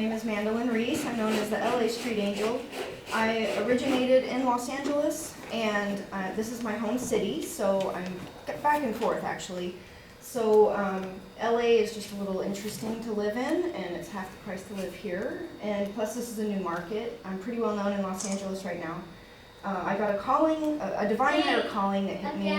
name is Mandelyn Reese. I'm known as the LA Street Angel. I originated in Los Angeles, and this is my home city, so I'm back and forth actually. So LA is just a little interesting to live in, and it's half the price to live here. And plus, this is a new market. I'm pretty well known in Los Angeles right now. I got a calling, a divine higher calling that hit me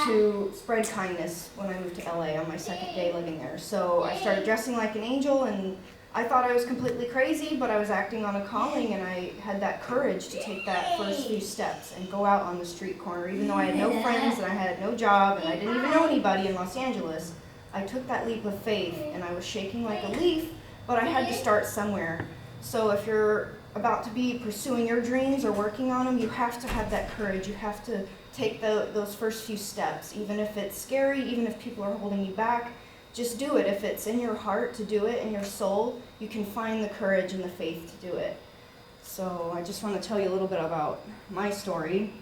to spread kindness when I moved to LA on my second day living there. So I started dressing like an angel, and I thought I was completely crazy, but I was acting on a calling, and I had that courage to take that first few steps and go out on the street corner. Even though I had no friends and I had no job and I didn't even know anybody in Los Angeles, I took that leap of faith, and I was shaking like a leaf, but I had to start somewhere. So if you're about to be pursuing your dreams or working on them, you have to have that courage. You have to take those first few steps, even if it's scary, even if people are holding you back. Just do it. If it's in your heart to do it, in your soul, you can find the courage and the faith to do it. So I just want to tell you a little bit about my story.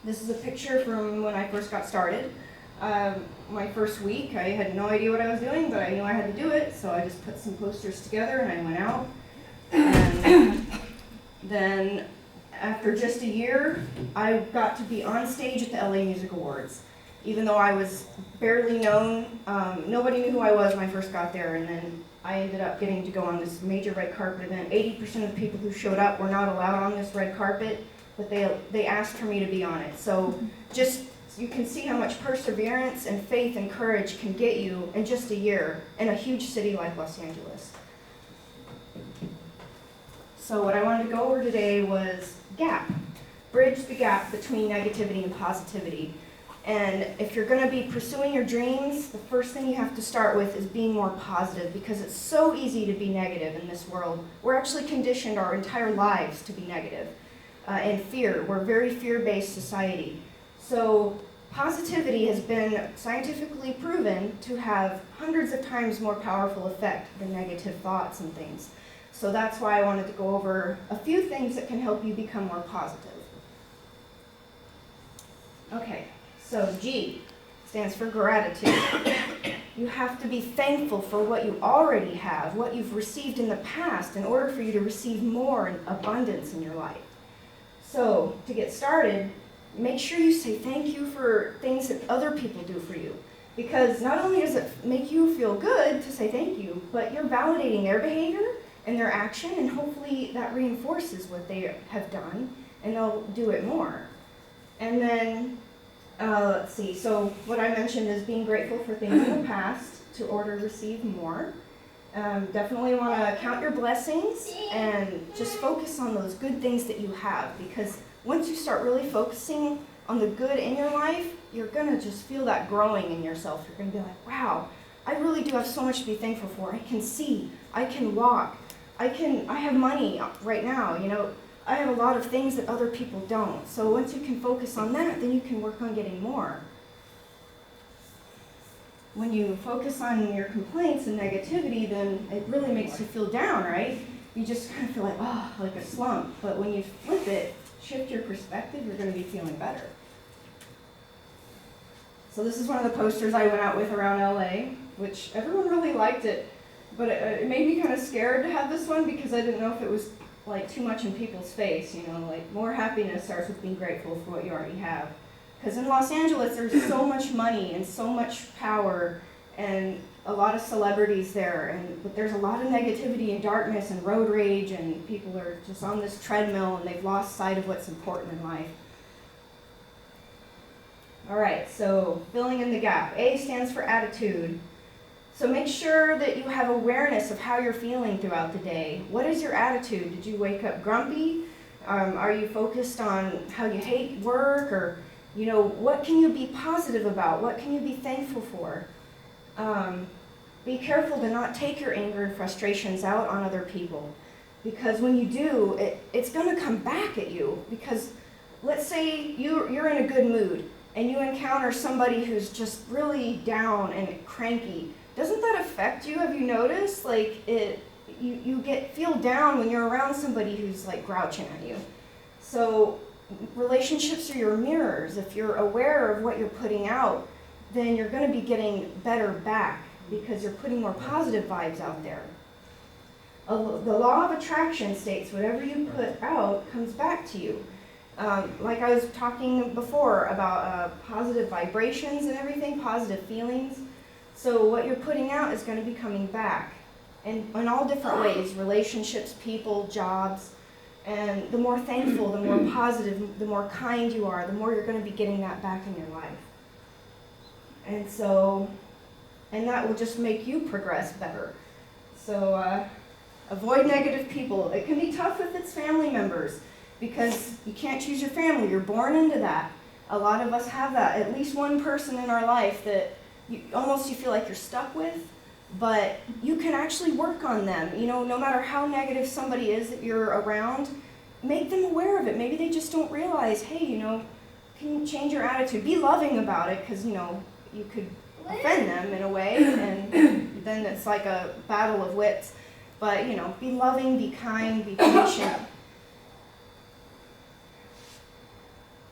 This is a picture from when I first got started. My first week, I had no idea what I was doing, but I knew I had to do it, so I just put some posters together and I went out. And then after just a year, I got to be on stage at the LA Music Awards. Even though I was barely known, nobody knew who I was when I first got there, and then I ended up getting to go on this major red carpet event. 80% of the people who showed up were not allowed on this red carpet, but they asked for me to be on it. So just you can see how much perseverance and faith and courage can get you in just a year in a huge city like Los Angeles. So what I wanted to go over today was gap. Bridge the gap between negativity and positivity. And if you're going to be pursuing your dreams, the first thing you have to start with is being more positive, because it's so easy to be negative in this world. We're actually conditioned our entire lives to be negative and fear. We're a very fear-based society. So positivity has been scientifically proven to have hundreds of times more powerful effect than negative thoughts and things. So that's why I wanted to go over a few things that can help you become more positive. Okay, so G stands for gratitude. You have to be thankful for what you already have, what you've received in the past, in order for you to receive more in abundance in your life. So to get started, make sure you say thank you for things that other people do for you. Because not only does it make you feel good to say thank you, but you're validating their behavior and their action, and hopefully that reinforces what they have done, and they'll do it more. And then, let's see, so what I mentioned is being grateful for things in the past to order to receive more. Definitely want to count your blessings and just focus on those good things that you have, because once you start really focusing on the good in your life, you're going to just feel that growing in yourself. You're going to be like, wow, I really do have so much to be thankful for. I can see, I can walk, I have money right now, you know, I have a lot of things that other people don't. So once you can focus on that, then you can work on getting more. When you focus on your complaints and negativity, then it really makes you feel down, right? You just kind of feel like, oh, like a slump. But when you flip it, shift your perspective, you're going to be feeling better. So this is one of the posters I went out with around LA, which everyone really liked it. But it made me kind of scared to have this one, because I didn't know if it was like too much in people's face, you know, like more happiness starts with being grateful for what you already have. Because in Los Angeles, there's so much money and so much power and a lot of celebrities there, but there's a lot of negativity and darkness and road rage, and people are just on this treadmill and they've lost sight of what's important in life. All right, so filling in the gap. A stands for attitude. So make sure that you have awareness of how you're feeling throughout the day. What is your attitude? Did you wake up grumpy? Are you focused on how you hate work? Or, you know, what can you be positive about? What can you be thankful for? Be careful to not take your anger and frustrations out on other people. Because when you do, it's going to come back at you. Because let's say you're in a good mood and you encounter somebody who's just really down and cranky. Doesn't that affect you? Have you noticed? Like you feel down when you're around somebody who's like grouching at you. So relationships are your mirrors. If you're aware of what you're putting out, then you're going to be getting better back, because you're putting more positive vibes out there. The law of attraction states whatever you put out comes back to you. Like I was talking before about positive vibrations and everything, positive feelings. So what you're putting out is going to be coming back. And in all different ways, relationships, people, jobs. And the more thankful, the more positive, the more kind you are, the more you're going to be getting that back in your life. And that will just make you progress better. So avoid negative people. It can be tough if it's family members, because you can't choose your family. You're born into that. A lot of us have that. At least one person in our life that you feel like you're stuck with, but you can actually work on them. No matter how negative somebody is that you're around, make them aware of it. Maybe they just don't realize, hey, can you change your attitude? Be loving about it, because, you could offend them in a way, and then it's like a battle of wits. But, be loving, be kind, be patient.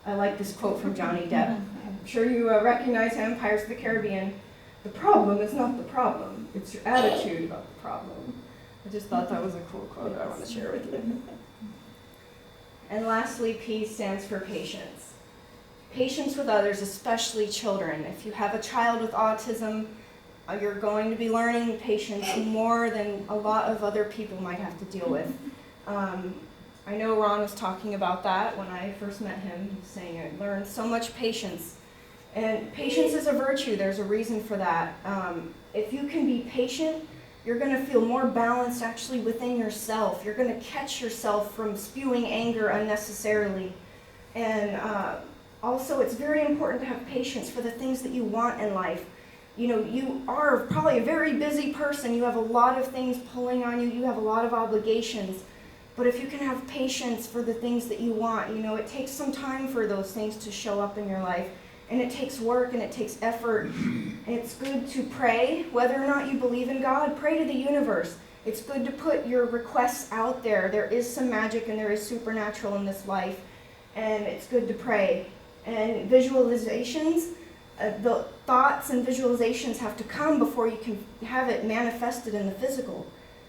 I like this quote from Johnny Depp. I'm sure you recognize him, Pirates of the Caribbean. The problem is not the problem, it's your attitude about the problem. I just thought that was a cool quote I want to share with you. And lastly, P stands for patience. Patience with others, especially children. If you have a child with autism, you're going to be learning patience more than a lot of other people might have to deal with. I know Ron was talking about that when I first met him. He was saying I learned so much patience. And patience is a virtue. There's a reason for that. If you can be patient, you're going to feel more balanced actually within yourself. You're going to catch yourself from spewing anger unnecessarily. And also, it's very important to have patience for the things that you want in life. You are probably a very busy person. You have a lot of things pulling on you. You have a lot of obligations. But if you can have patience for the things that you want, it takes some time for those things to show up in your life. And it takes work and it takes effort. And it's good to pray. Whether or not you believe in God, pray to the universe. It's good to put your requests out there. There is some magic and there is supernatural in this life. And it's good to pray. And visualizations, the thoughts and visualizations have to come before you can have it manifested in the physical.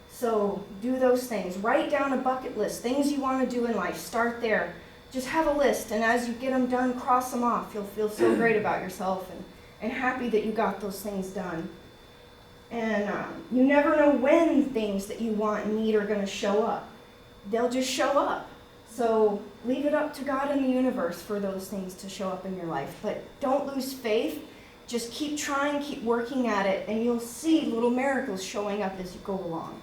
So do those things. Write down a bucket list, things you want to do in life. Start there. Just have a list, and as you get them done, cross them off. You'll feel so great about yourself and happy that you got those things done. And you never know when things that you want and need are going to show up. They'll just show up. So leave it up to God and the universe for those things to show up in your life. But don't lose faith. Just keep trying, keep working at it, and you'll see little miracles showing up as you go along.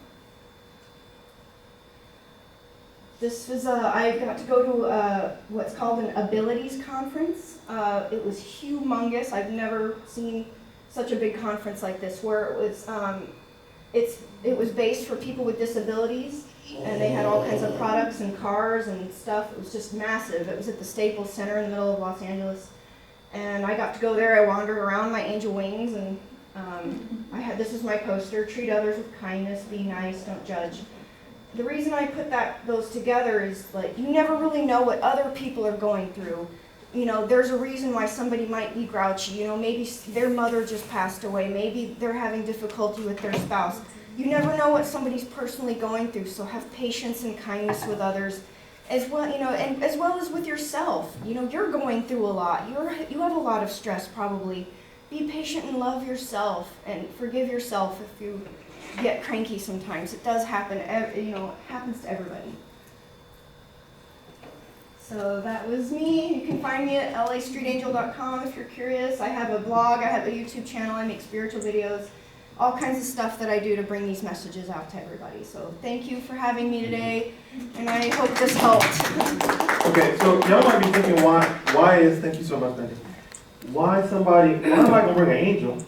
This was, I got to go to what's called an abilities conference. It was humongous. I've never seen such a big conference like this, where it was based for people with disabilities, and they had all kinds of products and cars and stuff. It was just massive. It was at the Staples Center in the middle of Los Angeles. And I got to go there. I wandered around my angel wings, and this is my poster: treat others with kindness, be nice, don't judge. The reason I put those together is, like, you never really know what other people are going through. There's a reason why somebody might be grouchy. Maybe their mother just passed away. Maybe they're having difficulty with their spouse. You never know what somebody's personally going through, so have patience and kindness with others, as well, and as well as with yourself. You're going through a lot. You have a lot of stress probably. Be patient and love yourself, and forgive yourself if you get cranky sometimes. It does happen, it happens to everybody. So that was me. You can find me at lastreetangel.com if you're curious. I have a blog, I have a YouTube channel, I make spiritual videos, all kinds of stuff that I do to bring these messages out to everybody. So thank you for having me today, and I hope this helped. Okay, so y'all might be thinking, thank you so much, Mandy. Why am I going to bring an angel